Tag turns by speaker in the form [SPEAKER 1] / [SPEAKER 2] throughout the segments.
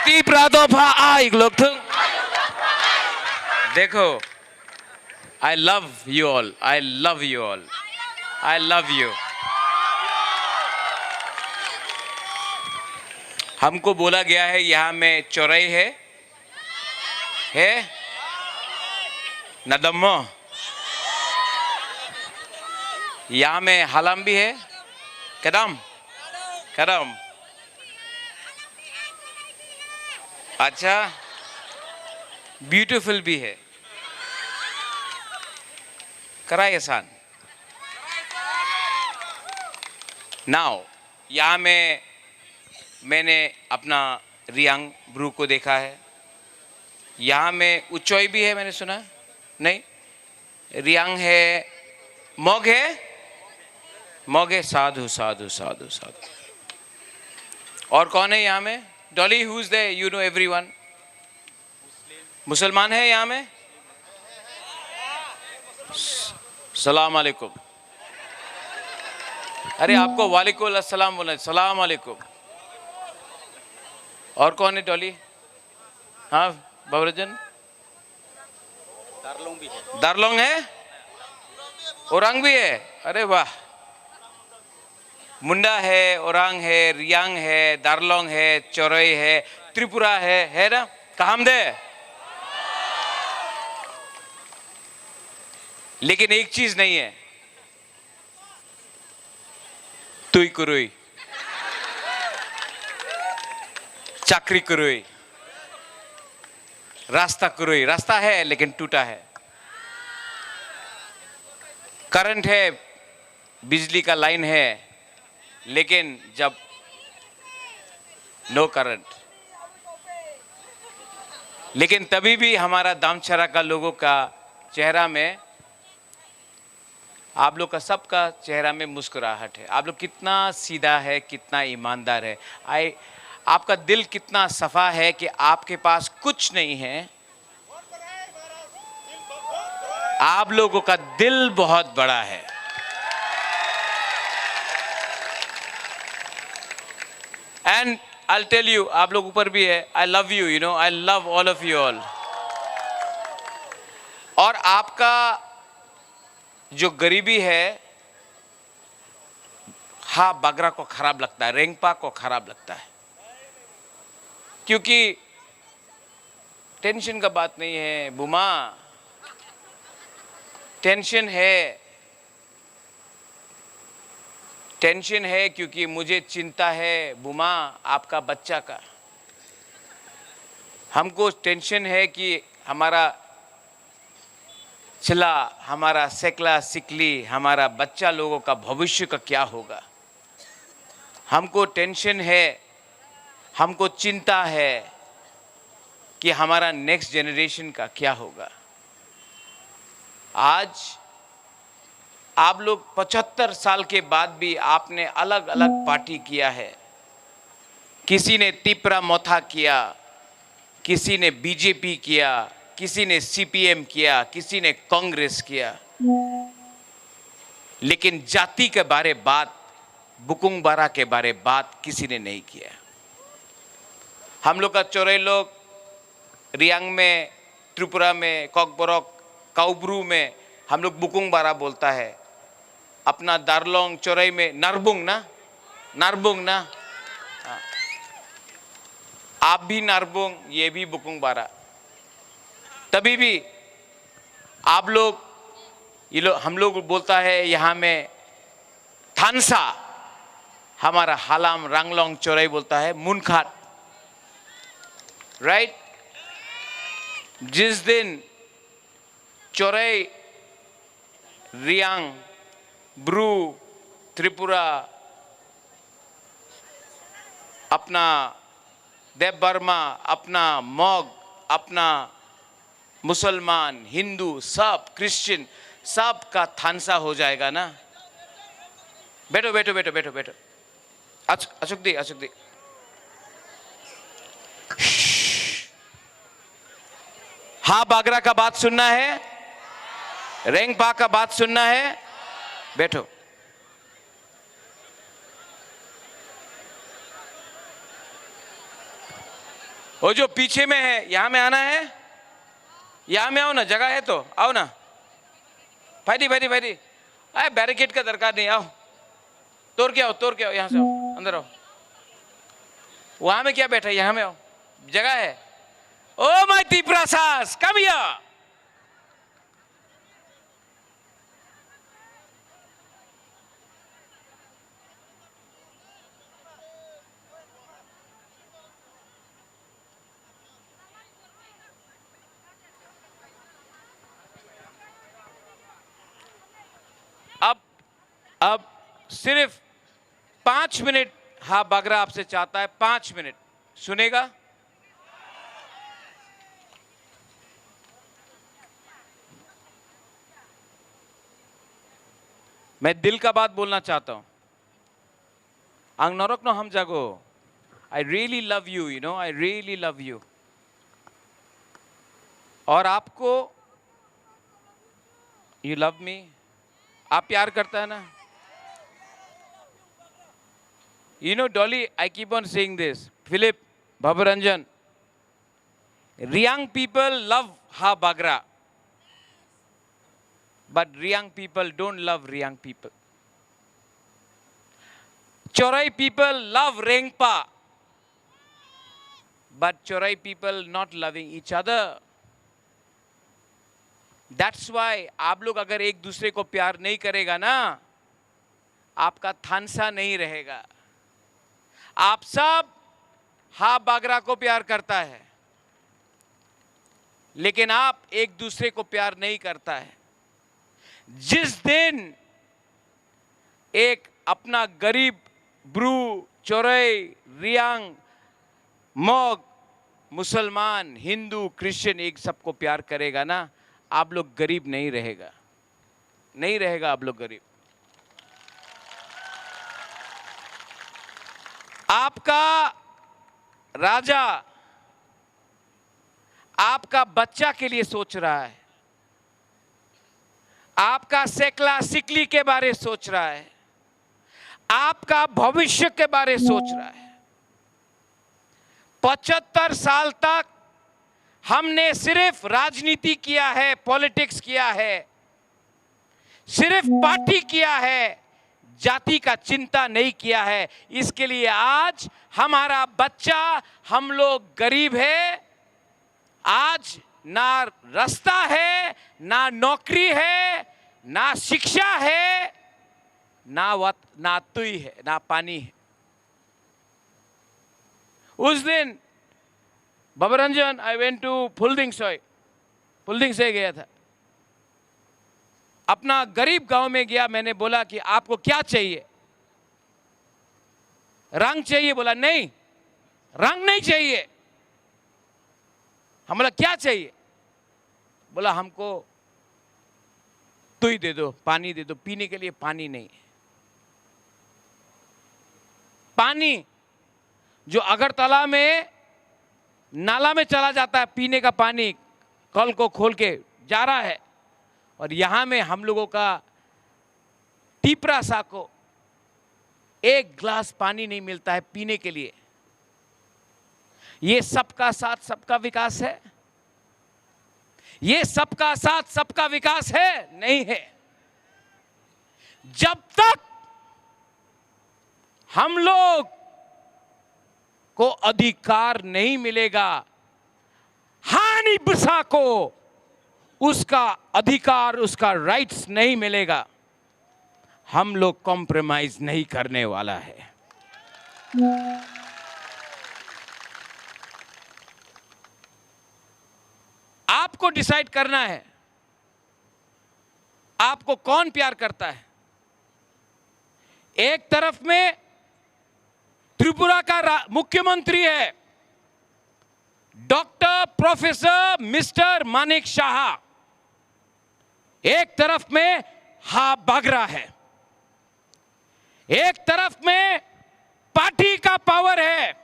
[SPEAKER 1] ตีปราโตพาอาอีกลูกถึงदेखो I love you all I love you all I love you हमको बोला गया है यहाँ में चौराई है नदम्मो यहाँ में हलम भी है कदम अच्छा ब्यूटीफुल भी है कराए आसान नाउ यहाँ में मैंने अपना रियांग ब्रू को देखा है यहाँ में उच्चोई भी है मैंने सुना नहीं रियांग है मोग है साधु साधु साधु साधु और कौन है यहाँ में Dolly who is there you know everyone मुसलमान है यहाँ में सलाम अलैकुम अरे आपको वालेकुम अस्सलाम बोलना सलाम अलैकुम और कौन है डॉली हाँ बाबरजन दारलोंग है ओरांग भी है अरे वाह मुंडा है ओरांग है रियांग है दारलोंग है चौरई है त्रिपुरा है ना कामदे लेकिन एक चीज नहीं है तुई कुरुई चाकरी कुरुई रास्ता है लेकिन टूटा है करंट है बिजली का लाइन है लेकिन जब नो करंट लेकिन तभी भी हमारा दामचरा का लोगों का चेहरा में आप लोग का सबका चेहरा में मुस्कुराहट है आप लोग कितना सीधा है कितना ईमानदार है आपका दिल कितना सफा है कि आपके पास कुछ नहीं है आप लोगों का दिल बहुत बड़ा है एंड आई टेल यू आप लोग ऊपर भी है I love you you know I love all of you all और आपका जो गरीबी है हाँ बागरा को खराब लगता है रेंगपा को खराब लगता है क्योंकि टेंशन का बात नहीं है बुमा टेंशन है क्योंकि मुझे चिंता है बुमा आपका बच्चा का हमको टेंशन है कि हमारा चला हमारा सेकला सिकली हमारा बच्चा लोगों का भविष्य का क्या होगा हमको टेंशन है हमको चिंता है कि हमारा नेक्स्ट जनरेशन का क्या होगा आज आप लोग 75 साल के बाद भी आपने अलग अलग पार्टी किया है किसी ने तिपरा मोथा किया किसी ने बीजेपी किया किसी ने सीपीएम किया किसी ने कांग्रेस किया लेकिन जाति के बारे बात बुकुंग बारा के बारे बात किसी ने नहीं किया हम लोग का चौराई लोग रियांग में त्रिपुरा में कॉकबरॉक काउब्रू में हम लोग बुकुंग बारा बोलता है अपना दारलोंग चौराई में नारबुंग ना आप भी नारबुंग ये भी बुकुंग बारा तभी भी आप लोग हम लोग बोलता है यहाँ में थानसा हमारा हालाम रांगलोंग चौराई बोलता है मुनखाट राइट जिस दिन चौराई रियांग ब्रू त्रिपुरा अपना देव बर्मा अपना मॉग अपना मुसलमान हिंदू सब क्रिश्चियन सब का थानसा हो जाएगा ना बैठो बैठो बैठो बैठो बैठो अचुक दी हाँ बागरा का बात सुनना है रेंगपा का बात सुनना है बैठो वो जो पीछे में है, यहां में आना है, यहां में आओ ना, जगह है तो आओ ना। भाई अरे बैरिकेड का दरकार नहीं, आओ तोड़ के आओ, यहां से आओ, अंदर आओ। वहां में क्या बैठा है, यहां में आओ, जगह है। ओ माय दीपरासास, कम हियर। अब सिर्फ 5 मिनट हा बागरा आपसे चाहता है, 5 मिनट सुनेगा। मैं दिल का बात बोलना चाहता हूं। आंग नरक नो हम जागो, I really love you, you know, I really love you. और आपको, यू लव मी, आप प्यार करता है ना। You know, Dolly, I keep on saying this. Philip, Bhabaranjan, Riyang people love Ha Bagra. But Riyang people don't love Riyang people. Chorai people love Rengpa. But Chorai people not loving each other. That's why आप लोग अगर एक दूसरे को प्यार नहीं करेगा ना, आपका थानसा नहीं रहेगा। आप सब हा बागरा को प्यार करता है, लेकिन आप एक दूसरे को प्यार नहीं करता है। जिस दिन एक अपना गरीब ब्रू, चोरई, रियांग, मोग, मुसलमान, हिंदू, क्रिश्चियन एक सबको प्यार करेगा ना, आप लोग गरीब नहीं रहेगा, नहीं रहेगा आप लोग गरीब। आपका राजा आपका बच्चा के लिए सोच रहा है, आपका सेकला सिकली के बारे सोच रहा है, आपका भविष्य के बारे सोच रहा है। 75 साल तक हमने सिर्फ राजनीति किया है, पॉलिटिक्स किया है, सिर्फ पार्टी किया है, जाति का चिंता नहीं किया है। इसके लिए आज हमारा बच्चा, हम लोग गरीब है, आज ना रास्ता है, ना नौकरी है, ना शिक्षा है, ना तुई है, ना पानी है। उस दिन बबरंजन, आई वेंट टू फुलदिंगसोई, फुलदिंग से गया था, अपना गरीब गांव में गया। मैंने बोला कि आपको क्या चाहिए, रंग चाहिए? बोला नहीं, रंग नहीं चाहिए। हम बोला क्या चाहिए? बोला हमको तुई दे दो, पानी दे दो, पीने के लिए पानी नहीं है। पानी जो अगरतला में नाला में चला जाता है, पीने का पानी कल को खोल के जा रहा है, और यहां में हम लोगों का टीपरासा को एक ग्लास पानी नहीं मिलता है पीने के लिए। ये सबका साथ सबका विकास है? ये सबका साथ सबका विकास है? नहीं है। जब तक हम लोग को अधिकार नहीं मिलेगा, हानि बिसा को उसका अधिकार, उसका राइट्स नहीं मिलेगा, हम लोग कॉम्प्रोमाइज नहीं करने वाला है। आपको डिसाइड करना है आपको कौन प्यार करता है। एक तरफ में त्रिपुरा का मुख्यमंत्री है doctor professor mister Manik Shah, एक तरफ में हा बागरा है, एक तरफ में पार्टी का पावर है,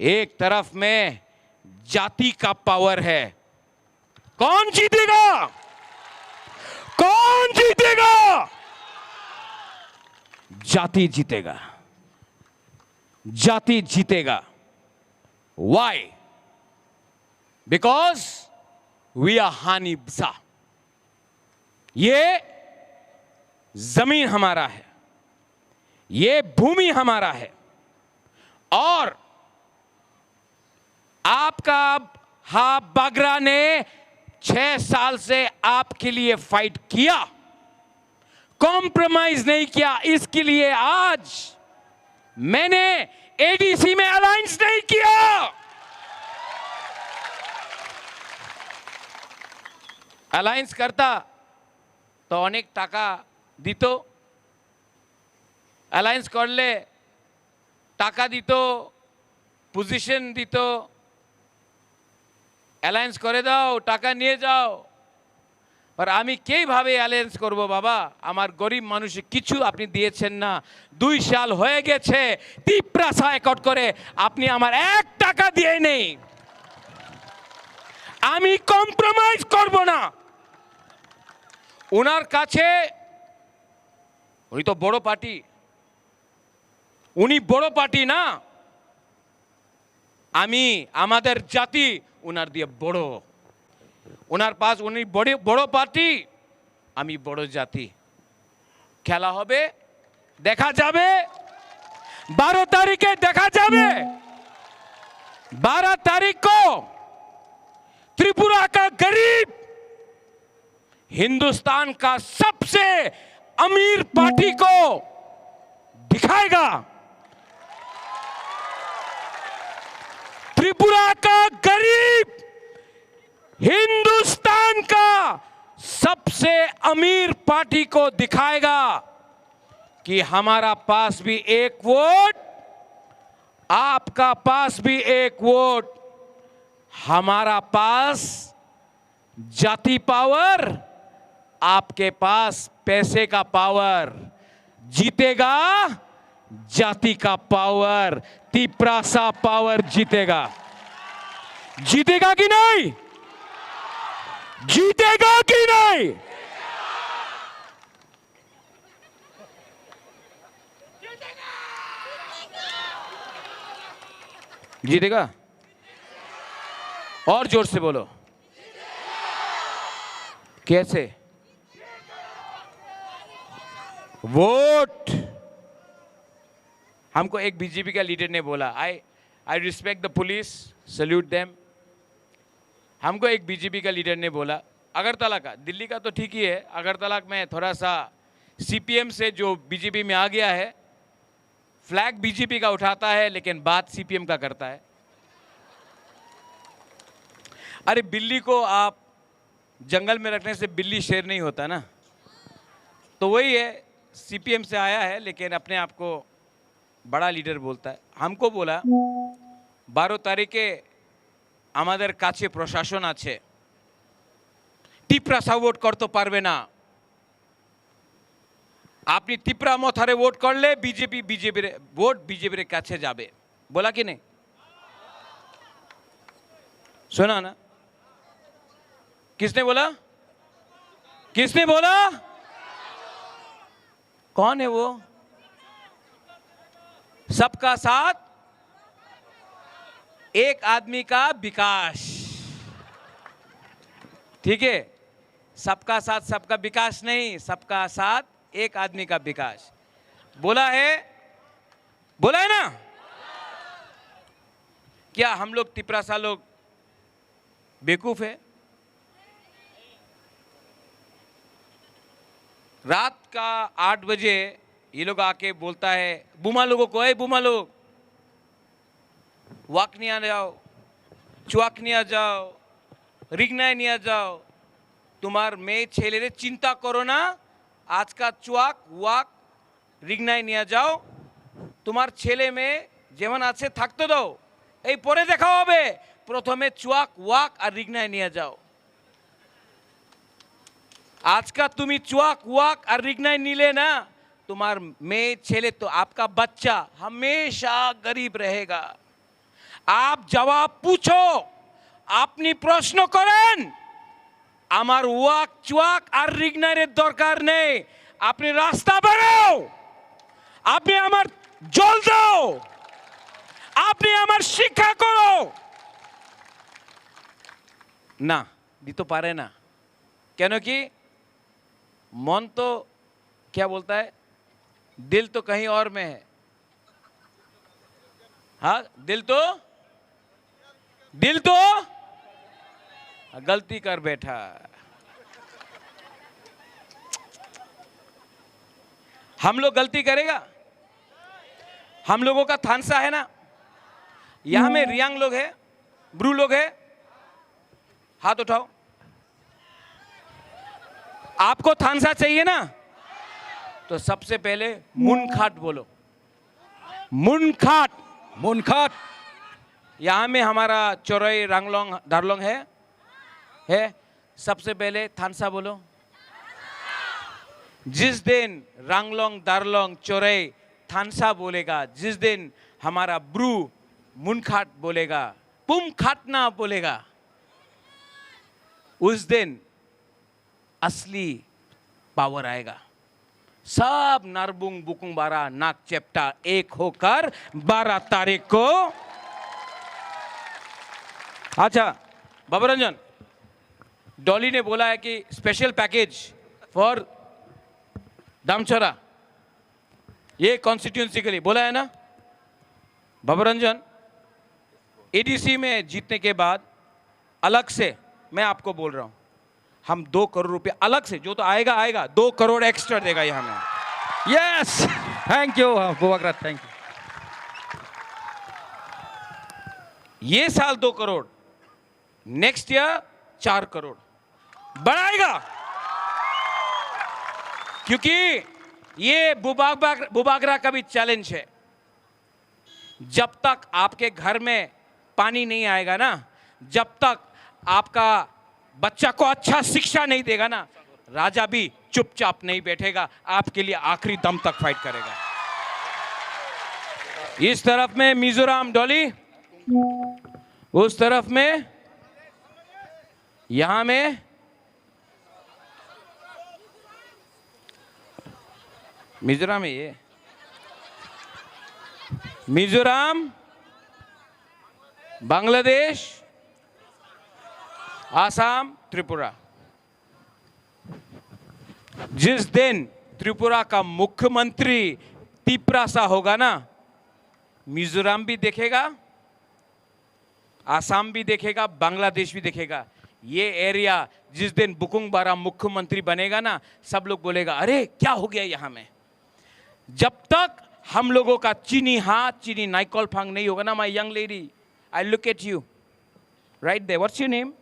[SPEAKER 1] एक तरफ में जाति का पावर है। कौन जीतेगा? कौन जीतेगा? जाति जीतेगा, जाति जीतेगा। Why? बिकॉज वी आर हानिबसा। ये जमीन हमारा है, ये भूमि हमारा है, और आपका हा बागरा ने 6 साल से आपके लिए फाइट किया, कॉम्प्रोमाइज नहीं किया। इसके लिए आज मैंने एडीसी में अलायंस नहीं किया। अलायंस करता तो अनेक टाका दित, अलायंस करले टाका दित, पोजिशन दित, অ্যালায়েন্স করে দাও, টাকা নিয়ে যাও। আর আমি কিভাবে অ্যালায়েন্স করব বাবা? আমার গরিব মানুষে কিছু আপনি দিয়েছেন না। 2 সাল হয়ে গেছে তিপ্রাসা একট করে, আপনি আমার 1 টাকা দিয়ে নেই। আমি কম্প্রোমাইজ করব না। ওনার কাছে, উনি তো বড় পার্টি, উনি বড় পার্টি না, আমি আমাদের জাতি ওনার দিয়ে বড়। ওনার পাশ উনি বড় পার্টি, আমি বড় জাতি। খেলা হবে, দেখা যাবে, 12 तारीख देखा जावे। 12 तारीख को त्रिपुरा का गरीब हिंदुस्तान का सबसे अमीर पार्टी को दिखाएगा। त्रिपुरा का गरीब हिंदुस्तान का सबसे अमीर पार्टी को दिखाएगा कि हमारा पास भी एक वोट, आपका पास भी एक वोट, हमारा पास जाति पावर, आपके पास पैसे का पावर। जीतेगा जाति का पावर, तिप्रासा पावर जीतेगा। जीतेगा कि नहीं? जीतेगा कि नहीं? जीतेगा। और जोर से बोलो। कैसे? वोट। हमको एक बीजेपी का लीडर ने बोला, I respect the police, salute them. हमको एक बीजेपी का लीडर ने बोला, अगरतला का, दिल्ली का तो ठीक ही है, अगरतला में थोड़ा सा सीपीएम से जो बीजेपी में आ गया है, फ्लैग बीजेपी का उठाता है लेकिन बात सीपीएम का करता है। अरे बिल्ली को आप जंगल में रखने से बिल्ली शेर नहीं होता ना, तो वही है, सीपीएम से आया है लेकिन अपने आप को बड़ा लीडर बोलता है। हमको बोला 12 तारीखे আমাদের কাছে প্রশাসন আছে, টিপ্রাসা ভোট করতে পারবে না। আপনি টিপ্রা মথারে ভোট করলে বিজেপির ভোট বিজেপির কাছে যাবে। बोला कि नहीं? सुना ना? किसने बोला? किसने बोला? कौन है वो? सबका साथ, एक आदमी का विकास। ठीक है, सबका साथ सबका विकास नहीं, सबका साथ एक आदमी का विकास। बोला है ना? क्या हम लोग तिप्रासा लोग बेवकूफ है? रात का 8 बजे ये लोग आके बोलता है बुमा लोगों को, बुमा लोग वाक नहीं आ जाओ, चुआक नहीं आ जाओ, रिगनाय नहीं आ जाओ, तुम्हार मेये छेलेरे चिंता करो ना, आज का चुआक वाक रिगनाय नहीं आ जाओ, तुम्हार छेले में जेमन आछे थाकते दाओ, এই পরে দেখা হবে, প্রথমে চুয়াক ওয়াক আর রিগনায় নিয়ে যাও। আজকা তুমি চুয়াক ওয়াক আর রিগনায় নিলে না, তোমার মেয়ে ছেলে তো आपका बच्चा हमेशा गरीब रहेगा। आप जवाब पूछो, আপনি প্রশ্ন করেন, আমার ওয়াক চুয়াক আর রিগনায়ের দরকার নেই, আপনি রাস্তা বানাও, আপনি আমার জল দাও, আপনি আমার শিক্ষা করো, না দিতে পারে না কেন কি मन तो क्या बोलता है दिल तो कहीं और में है हाँ दिल तो गलती कर बैठा हम लोग गलती करेगा हम लोगों का थानसा है ना यहां में रियांग लोग है ब्रू लोग है हाथ उठाओ आपको थानसा चाहिए ना तो सबसे पहले मुनखाट बोलो मुनखाट यहां में हमारा चौरई रांगलोंग दारलोंग है सबसे पहले थानसा बोलो जिस दिन रांगलोंग दारलोंग चौरई थानसा बोलेगा जिस दिन हमारा ब्रू मुनखाट बोलेगा पुम खाटना बोलेगा उस दिन असली पावर आएगा सब नारबुंग बुकुंग बारा नाक चेप्टा एक होकर 12 तारीख को अच्छा बाबा रंजन डॉली ने बोला है कि स्पेशल पैकेज फॉर दामचोरा ये कॉन्स्टिट्यूंसी के लिए बोला है ना बाबा रंजन एडीसी में जीतने के बाद अलग से मैं आपको बोल रहा हूं हम 2 करोड़ रुपए अलग से जो तो आएगा 2 करोड़ एक्स्ट्रा देगा यहां में
[SPEAKER 2] यस थैंक यू बुबाग्रा थैंक यू
[SPEAKER 1] ये साल 2 करोड़ नेक्स्ट ईयर 4 करोड़ बढ़ाएगा क्योंकि ये बुबागरा का भी चैलेंज है जब तक आपके घर में पानी नहीं आएगा ना जब तक आपका बच्चा को अच्छा शिक्षा नहीं देगा ना राजा भी चुपचाप नहीं बैठेगा आपके लिए आखिरी दम तक फाइट करेगा इस तरफ में मिजोरम डॉली उस तरफ में यहां में मिजोरम है ये मिजोरम बांग्लादेश आसाम त्रिपुरा जिस दिन त्रिपुरा का मुख्यमंत्री तिपरासा होगा ना मिजोरम भी देखेगा आसाम भी देखेगा बांग्लादेश भी देखेगा ये एरिया जिस दिन बुकुंग बारा मुख्यमंत्री बनेगा ना सब लोग बोलेगा अरे क्या हो गया यहां में जब तक हम लोगों का चीनी हाथ चीनी नाइकॉल फांग नहीं होगा ना my young lady I look at you right there what's your name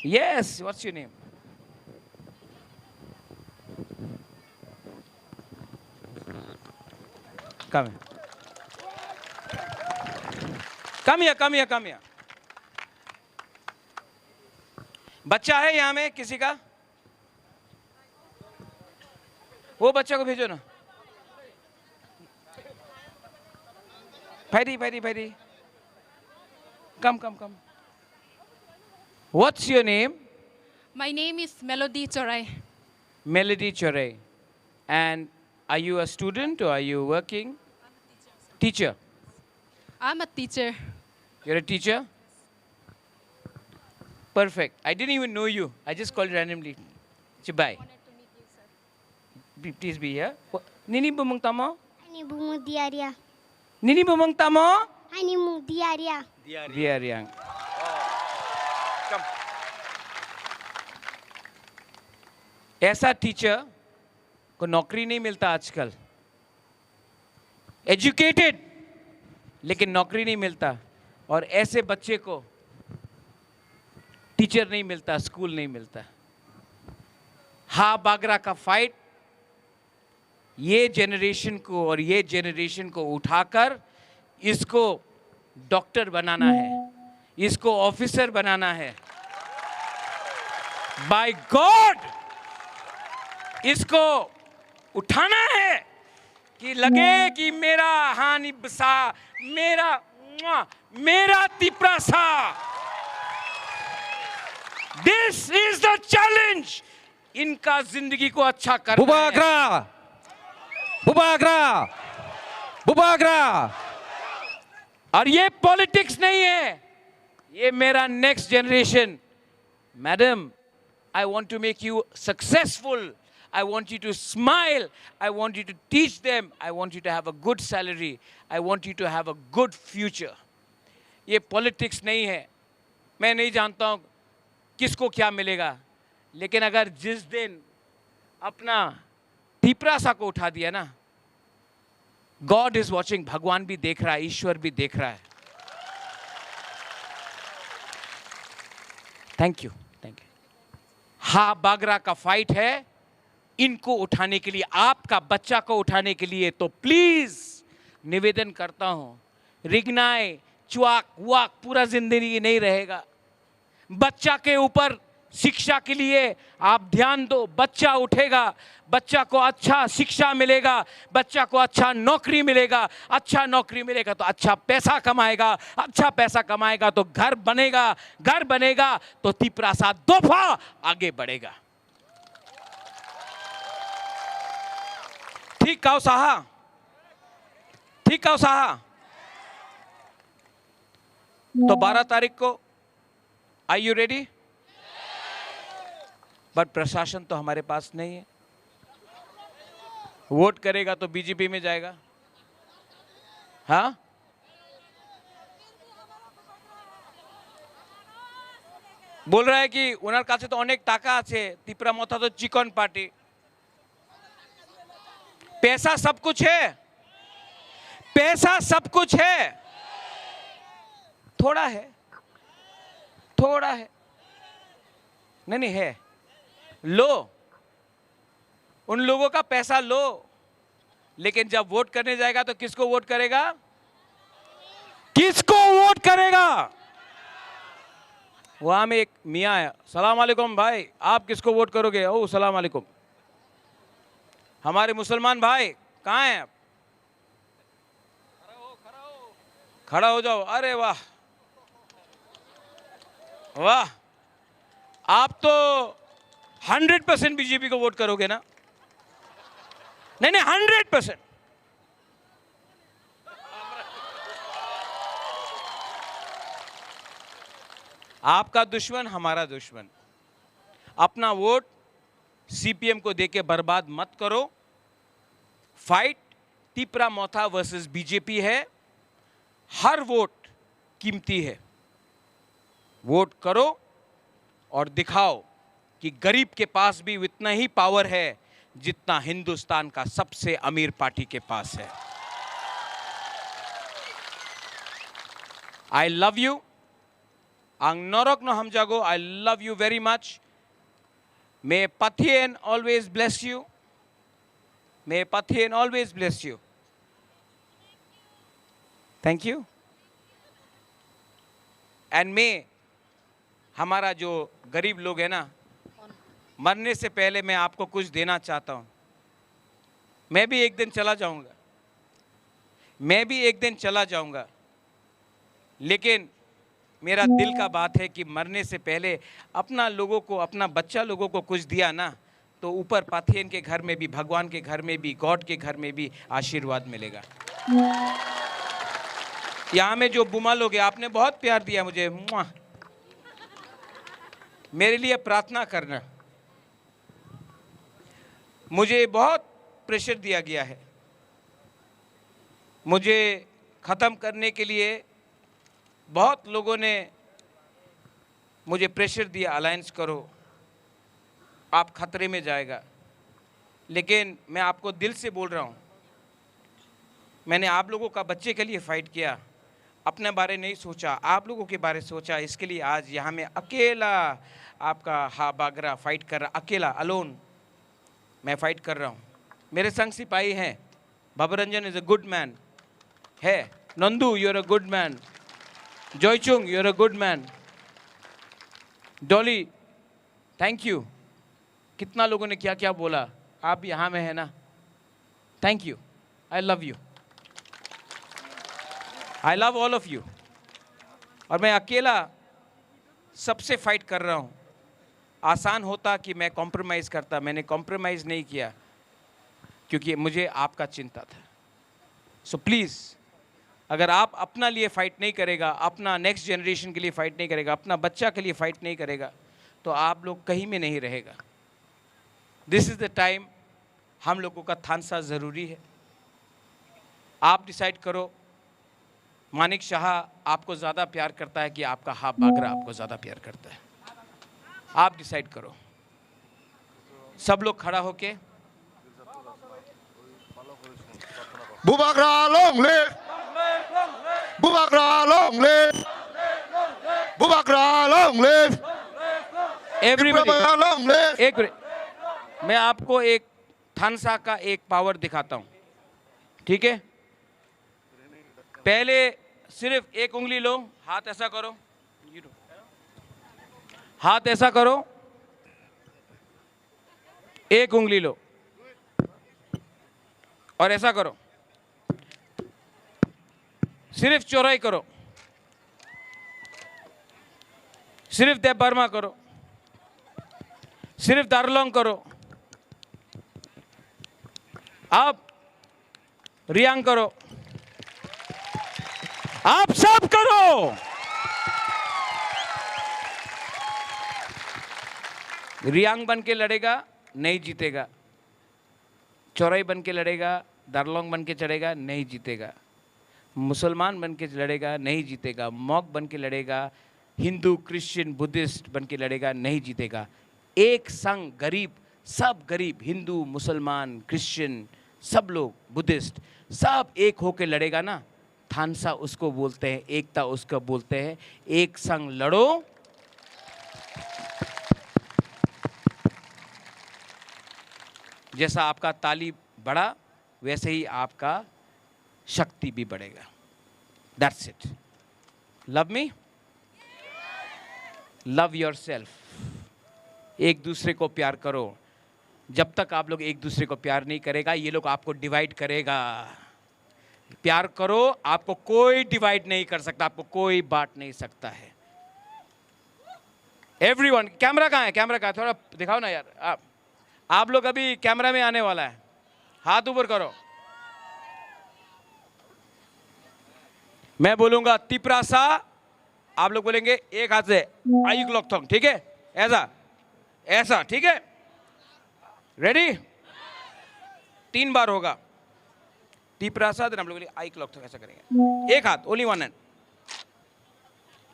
[SPEAKER 1] Yes, what's your name? Come here. Come here. बच्चा है यहां में किसी का वो बच्चा को भेजो ना ferry come What's your name?
[SPEAKER 3] My name is Melody Chorai.
[SPEAKER 1] Melody Chorai. And are you a student or are you working? Teacher.
[SPEAKER 3] I'm a teacher.
[SPEAKER 1] You're a teacher? Perfect. I didn't even know you. I just called randomly. Chibai. Please be here. Nini bumang tamo?
[SPEAKER 4] Ani bungo diarya.
[SPEAKER 1] Nini bumang tamo?
[SPEAKER 4] Ani mu diarya.
[SPEAKER 1] Diaryang. Come. ऐसा teacher को नौकरी नहीं मिलता आजकल educated लेकिन नौकरी नहीं मिलता और ऐसे बच्चे को टीचर नहीं मिलता स्कूल नहीं मिलता हा बागरा का फाइट ये जेनरेशन को और ये जेनरेशन को उठाकर इसको डॉक्टर बनाना है इसको ऑफिसर बनाना है बाय गॉड इसको उठाना है कि लगे कि मेरा हानि बसा मेरा Tiprasa this is the challenge इनका जिंदगी को अच्छा करना बुबागरा और ये पॉलिटिक्स नहीं है ये मेरा next generation. Madam, I want to make you successful. I want you to smile. I want you to teach them. I want you to have a good salary. I want you to have a good future. ये politics नहीं है. मैं नहीं जानता हूँ किसको क्या मिलेगा, लेकिन अगर जिस दिन अपना टिपरासा को उठा दिया ना, गॉड इज वॉचिंग. भगवान भी देख रहा है, ईश्वर भी देख रहा है. Thank you, thank you. हा बागरा का फाइट है इनको उठाने के लिए, आपका बच्चा को उठाने के लिए. तो प्लीज निवेदन करता हूं, रिगनाए च्वाक वाक पूरा जिंदगी नहीं रहेगा. बच्चा के ऊपर शिक्षा के लिए आप ध्यान दो. बच्चा उठेगा, बच्चा को अच्छा शिक्षा मिलेगा, बच्चा को अच्छा नौकरी मिलेगा. अच्छा नौकरी मिलेगा तो अच्छा पैसा कमाएगा, अच्छा पैसा कमाएगा तो घर बनेगा, घर बनेगा तो तिपरासा दोफा आगे बढ़ेगा. ठीक कहो साहा, ठीक कहो साहा. तो 12 तारीख को आर यू रेडी? बट प्रशासन तो हमारे पास नहीं है. वोट करेगा तो बीजेपी में जाएगा. हाँ, बोल रहा है कि उनार काছে तो अनेक टाका আছে, तिपरा मथा तो चिकन पार्टी. पैसा सब कुछ है, पैसा सब कुछ है. थोड़ा है, थोड़ा है, नहीं नहीं है. लो, उन लोगों का पैसा लो, लेकिन जब वोट करने जाएगा तो किसको वोट करेगा? किसको वोट करेगा? वहां में एक मियाँ है, सलाम अलैकुम भाई, आप किसको वोट करोगे? ओ सलाम अलैकुम. हमारे मुसलमान भाई कहाँ हैं आप? खड़ा हो जाओ. अरे वाह वाह, आप तो 100% बीजेपी को वोट करोगे ना? नहीं नहीं, 100%. आपका दुश्मन हमारा दुश्मन. अपना वोट सीपीएम को देके बर्बाद मत करो. फाइट तिपरा मोथा वर्सेस बीजेपी है. हर वोट कीमती है. वोट करो और दिखाओ कि गरीब के पास भी उतना ही पावर है जितना हिंदुस्तान का सबसे अमीर पार्टी के पास है. I love you. आंग नरक न हम जागो. I love you very much. May Pathian always bless you. May Pathian always bless you. Thank you. And may हमारा जो गरीब लोग है ना, मरने से पहले मैं आपको कुछ देना चाहता हूं. मैं भी एक दिन चला जाऊंगा, मैं भी एक दिन चला जाऊंगा, लेकिन मेरा दिल का बात है कि मरने से पहले अपना लोगों को, अपना बच्चा लोगों को कुछ दिया ना, तो ऊपर पाथियन के घर में भी, भगवान के घर में भी, गॉड के घर में भी आशीर्वाद मिलेगा. यहाँ में जो बुमा लोग हैं, आपने बहुत प्यार दिया मुझे. मेरे लिए प्रार्थना करना. मुझे बहुत प्रेशर दिया गया है. मुझे ख़त्म करने के लिए बहुत लोगों ने मुझे प्रेशर दिया, अलायंस करो, आप खतरे में जाएगा. लेकिन मैं आपको दिल से बोल रहा हूँ, मैंने आप लोगों का बच्चे के लिए फ़ाइट किया, अपने बारे नहीं सोचा, आप लोगों के बारे सोचा. इसके लिए आज यहाँ में अकेला आपका हा बागरा फाइट कर रहा, अकेला, अलोन मैं फाइट कर रहा हूँ. मेरे संग सिपाही हैं. Baburanjan is a good man है. Nandu you are a good man. Joychung you are a good man. Dolly thank you. कितना लोगों ने क्या क्या बोला. आप यहाँ में है ना, thank you. I love you. I love all of you. और मैं अकेला सबसे फाइट कर रहा हूँ. आसान होता कि मैं कॉम्प्रोमाइज़ करता, मैंने कॉम्प्रोमाइज़ नहीं किया क्योंकि मुझे आपका चिंता था. सो प्लीज़ अगर आप अपना लिए फाइट नहीं करेगा, अपना नेक्स्ट जनरेशन के लिए फाइट नहीं करेगा, अपना बच्चा के लिए फाइट नहीं करेगा, तो आप लोग कहीं में नहीं रहेगा। दिस इज द टाइम हम लोगों का थानसा ज़रूरी है। आप डिसाइड करो, मानिक शाह आपको ज़्यादा प्यार करता है कि आपका हाफ बागरा आपको ज़्यादा प्यार करता है? आप डिसाइड करो। सब लोग खड़ा होके
[SPEAKER 5] Bubagra long live! Bubagra long live! Bubagra long live!
[SPEAKER 1] Everybody
[SPEAKER 5] Bubagra long live!
[SPEAKER 1] एक मिनट, मैं आपको एक थानसा का एक पावर दिखाता हूं, ठीक है? पहले सिर्फ एक उंगली लो, हाथ ऐसा करो, हाथ ऐसा करो, एक उंगली लो और ऐसा करो, सिर्फ चौराई करो, सिर्फ देव बर्मा करो, सिर्फ दारुलोंग करो, आप रियांग करो, आप सब करो। रियांग बन के लड़ेगा, नहीं जीतेगा। चौराई बन के लड़ेगा, दारुलोंग बन के चढ़ेगा, नहीं जीतेगा। मुसलमान बन के लड़ेगा, नहीं जीतेगा। मॉक बन के लड़ेगा, हिंदू क्रिश्चियन बुद्धिस्ट बन के लड़ेगा, नहीं जीतेगा। एक संग गरीब, सब गरीब, हिंदू मुसलमान क्रिश्चियन सब लोग बुद्धिस्ट सब एक होके लड़ेगा ना, थानसा उसको बोलते हैं, एकता उसको बोलते हैं। एक संग लड़ो, जैसा आपका ताली बढ़ा वैसे ही आपका शक्ति भी बढ़ेगा। That's it. Love me, love yourself. एक दूसरे को प्यार करो। जब तक आप लोग एक दूसरे को प्यार नहीं करेगा, ये लोग आपको डिवाइड करेगा। प्यार करो, आपको कोई डिवाइड नहीं कर सकता, आपको कोई बांट नहीं सकता है। एवरीवन, कैमरा कहाँ है? कैमरा कहाँ है? थोड़ा दिखाओ ना यार। आप लोग अभी कैमरा में आने वाला है, हाथ ऊपर करो। मैं बोलूंगा तिपरासा, आप लोग बोलेंगे एक हाथ से आई क्लॉक थोंग, ठीक है? ऐसा ऐसा, ठीक है? रेडी? 3 बार होगा तिपरासा, देन हम लोग आई क्लॉक थोंग ऐसा करेंगे। एक हाथ, ओनली वन हैंड।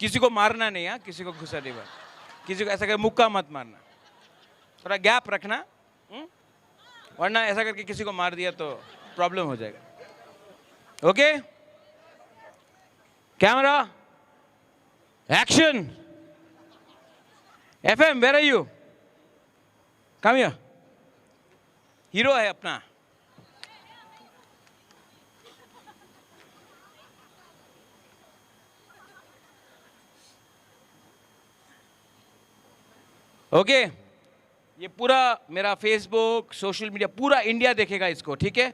[SPEAKER 1] किसी को मारना नहीं है, किसी को घुसा नहीं, किसी को ऐसा कर मुक्का मत मारना, थोड़ा गैप रखना, वरना ऐसा करके किसी को मार दिया तो प्रॉब्लम हो जाएगा। Okay? Camera action. FM, where are you? Come here. Hero है अपना। ओके? ये पूरा मेरा फेसबुक, सोशल मीडिया, पूरा इंडिया देखेगा इसको, ठीक है?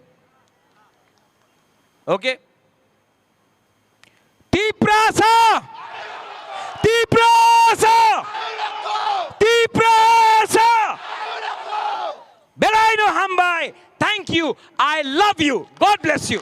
[SPEAKER 1] ओके? तिपरासा, तिपरासा, तिपरासा, बेलाइनो हमबाई, thank you, I love you, God bless you.